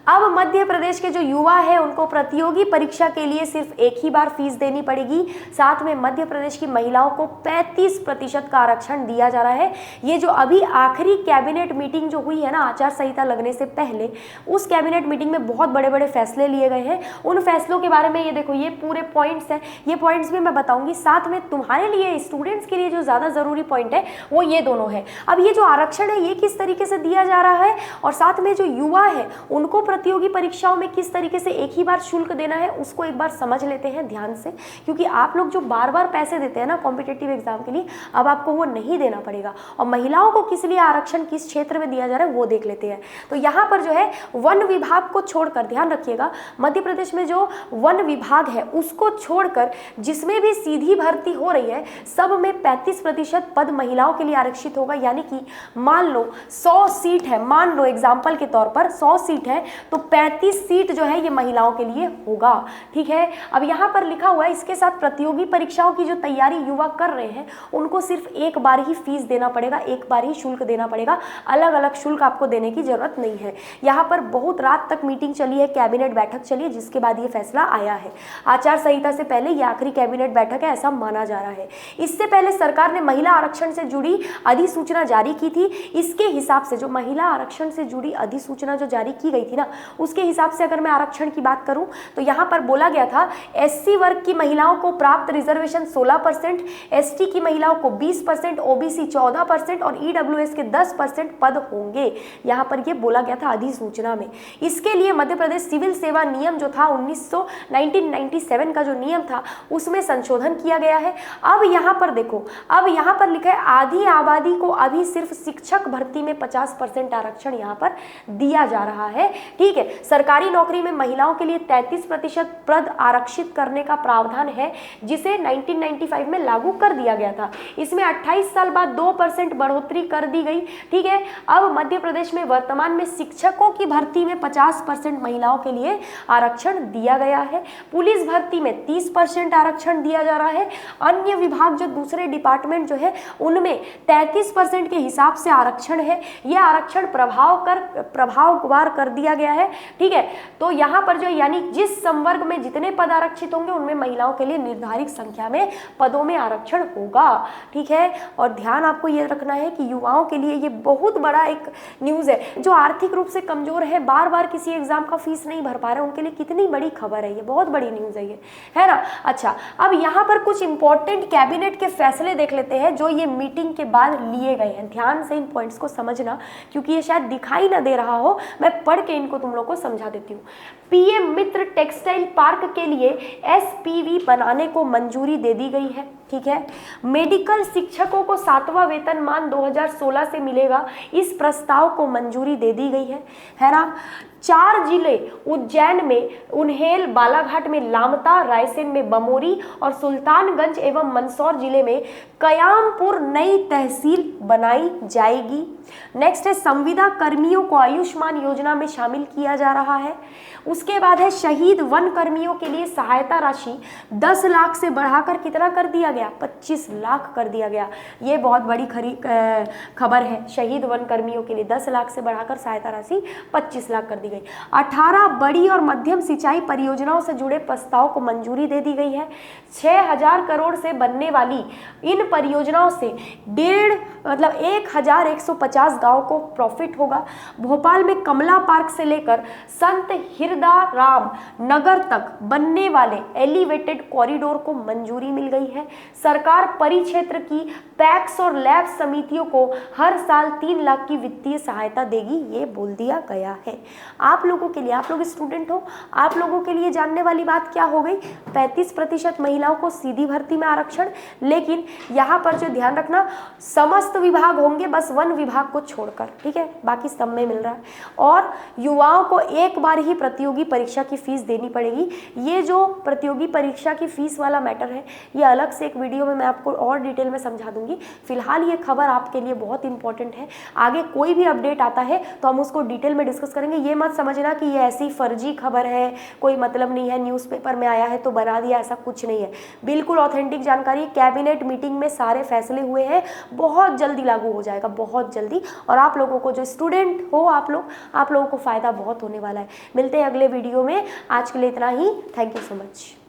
अब मध्य प्रदेश के जो युवा है उनको प्रतियोगी परीक्षा के लिए सिर्फ एक ही बार फीस देनी पड़ेगी। साथ में मध्य प्रदेश की महिलाओं को 35% का आरक्षण दिया जा रहा है। ये जो अभी आखिरी कैबिनेट मीटिंग जो हुई है ना आचार संहिता लगने से पहले, उस कैबिनेट मीटिंग में बहुत बड़े बड़े फैसले लिए गए हैं। उन फैसलों के बारे में ये देखो, ये पूरे पॉइंट्स हैं, ये पॉइंट्स भी मैं बताऊंगी। साथ में तुम्हारे लिए, स्टूडेंट्स के लिए जो ज़्यादा ज़रूरी पॉइंट है वो ये दोनों है। अब ये जो आरक्षण है ये किस तरीके से दिया जा रहा है, और साथ में जो युवा है उनको प्रतियोगी परीक्षाओं में किस तरीके से एक ही बार शुल्क देना है, उसको एक बार समझ लेते हैं ध्यान से। क्योंकि आप लोग जो बार बार पैसे देते हैं ना कॉम्पिटेटिव एग्जाम के लिए, अब आपको वो नहीं देना पड़ेगा। और महिलाओं को किस लिए आरक्षण किस क्षेत्र में दिया जा रहा है वो देख लेते हैं। तो यहाँ पर जो है वन विभाग को छोड़कर, ध्यान रखिएगा, मध्य प्रदेश में जो वन विभाग है उसको छोड़कर जिसमें भी सीधी भर्ती हो रही है सब में 35% पद महिलाओं के लिए आरक्षित होगा। यानी कि मान लो 100 सीट है, मान लो एग्जाम्पल के तौर पर 100 सीट है तो 35 सीट जो है ये महिलाओं के लिए होगा। ठीक है, अब यहाँ पर लिखा हुआ है इसके साथ प्रतियोगी परीक्षाओं की जो तैयारी युवा कर रहे हैं उनको सिर्फ एक बार ही फीस देना पड़ेगा, एक बार ही शुल्क देना पड़ेगा, अलग अलग शुल्क आपको देने की जरूरत नहीं है। यहाँ पर बहुत रात तक मीटिंग चली है, कैबिनेट बैठक चली है, जिसके बाद ये फैसला आया है। आचार संहिता से पहले ये आखिरी कैबिनेट बैठक है ऐसा माना जा रहा है। इससे पहले सरकार ने महिला आरक्षण से जुड़ी अधिसूचना जारी की थी। इसके हिसाब से जो महिला आरक्षण से जुड़ी अधिसूचना जो जारी की गई थी ना, उसके हिसाब से अगर मैं आरक्षण की बात करूं तो यहाँ पर बोला गया था एससी वर्ग की महिलाओं को प्राप्त रिजर्वेशन 16%, एसटी की महिलाओं को 20%, ओबीसी 14% और ईडब्ल्यूएस के 10% पद होंगे। यहाँ पर ये बोला गया था अधिसूचना में। इसके लिए मध्य प्रदेश सिविल सेवा नियम जो था 1997 का जो नियम था उसमें संशोधन किया गया है। अब यहाँ पर देखो, अब यहाँ पर लिखा है आधी आबादी को अभी सिर्फ शिक्षक भर्ती में 50% आरक्षण यहाँ पर दिया जा रहा है। ठीक है, सरकारी नौकरी में महिलाओं के लिए 33% पद आरक्षित करने का प्रावधान है जिसे 1995 में लागू कर दिया गया था। इसमें 28 साल बाद 2% बढ़ोतरी कर दी गई। ठीक है, अब मध्य प्रदेश में वर्तमान में शिक्षकों की भर्ती में 50% महिलाओं के लिए आरक्षण दिया गया है। पुलिस भर्ती में 30% आरक्षण दिया जा रहा है। अन्य विभाग जो दूसरे डिपार्टमेंट जो है उनमें 33% के हिसाब से आरक्षण है। यह आरक्षण प्रभाववार कर दिया गया है। ठीक है, तो यहाँ पर जो यानी जिस संवर्ग में जितने पद आरक्षित होंगे उनमें महिलाओं के लिए निर्धारित संख्या में पदों में आरक्षण होगा। ठीक है, और ध्यान आपको ये रखना है कि युवाओं के लिए ये बहुत बड़ा एक न्यूज़ है। जो आर्थिक रूप से कमजोर है, बार बार किसी एग्जाम का फीस नहीं भर पा रहे, उनके लिए कितनी बड़ी खबर है, ये बहुत बड़ी न्यूज़ है ये, है ना। अच्छा, अब यहाँ पर कुछ इंपॉर्टेंट कैबिनेट के फैसले देख लेते हैं जो ये मीटिंग के बाद लिए गए हैं। ध्यान से इन पॉइंट्स को समझना क्योंकि ये शायद दिखाई ना दे रहा हो, मैं पढ़ के इनको तुम लोग को समझा देती हूँ। पीएम मित्र टेक्सटाइल पार्क के लिए एसपीवी बनाने को मंजूरी दे दी गई है। ठीक है, मेडिकल शिक्षकों को 7वां वेतनमान 2016 से मिलेगा, इस प्रस्ताव को मंजूरी दे दी गई है ना। 4 जिले उज्जैन में उन्हेल, बालाघाट में लामता, रायसेन में बमोरी और सुल्तानगंज एवं मंदसौर जिले में कयामपुर नई तहसील बनाई जाएगी। नेक्स्ट है संविदा कर्मियों को आयुष्मान योजना में शामिल किया जा रहा है। उसके बाद है शहीद वन कर्मियों के लिए सहायता राशि 10 लाख से बढ़ाकर कितना कर दिया गया, 25 लाख कर दिया गया। ये बहुत बड़ी खबर है। शहीद वन कर्मियों के लिए 10 लाख से बढ़ाकर सहायता राशि 25 लाख कर दी गई। 18 बड़ी और मध्यम सिंचाई परियोजनाओं से जुड़े प्रस्ताव को मंजूरी दे दी गई है। 6000 करोड़ से बनने वाली इन परियोजनाओं से 1150 गांव को प्रॉफिट होगा। भोपाल में कमला पार्क से लेकर संत हिरदाराम नगर तक बनने वाले एलिवेटेड कॉरिडोर को मंजूरी मिल गई है। सरकार परिक्षेत्र की पैक्स और लैब समितियों को हर साल 3 लाख की वित्तीय सहायता देगी, ये बोल दिया गया है। आप लोगों के लिए, आप लोग स्टूडेंट हो, आप लोगों के लिए जानने वाली बात क्या हो गई, 35% महिलाओं को सीधी भर्ती में आरक्षण। लेकिन यहाँ पर जो ध्यान रखना, समस्त विभाग होंगे बस वन विभाग को छोड़कर, ठीक है, बाकी सब में मिल रहा है। और युवाओं को एक बार ही प्रतियोगी परीक्षा की फीस देनी पड़ेगी। ये जो प्रतियोगी परीक्षा की फीस वाला मैटर है ये अलग से एक वीडियो में मैं आपको और डिटेल में समझा दूंगी। फिलहाल ये खबर आपके लिए बहुत इंपॉर्टेंट है। आगे कोई भी अपडेट आता है तो हम उसको डिटेल में डिस्कस करेंगे। ये मत समझना कि ये ऐसी फर्जी खबर है, कोई मतलब नहीं है, न्यूज़पेपर में आया है तो बना दिया, ऐसा कुछ नहीं है। बिल्कुल ऑथेंटिक जानकारी, कैबिनेट मीटिंग में सारे फैसले हुए हैं, बहुत जल्दी लागू हो जाएगा, बहुत जल्दी। और आप लोगों को जो स्टूडेंट हो, आप लोगों को फ़ायदा बहुत होने वाला है। मिलते हैं अगले वीडियो में, आज के लिए इतना ही। Thank you so much.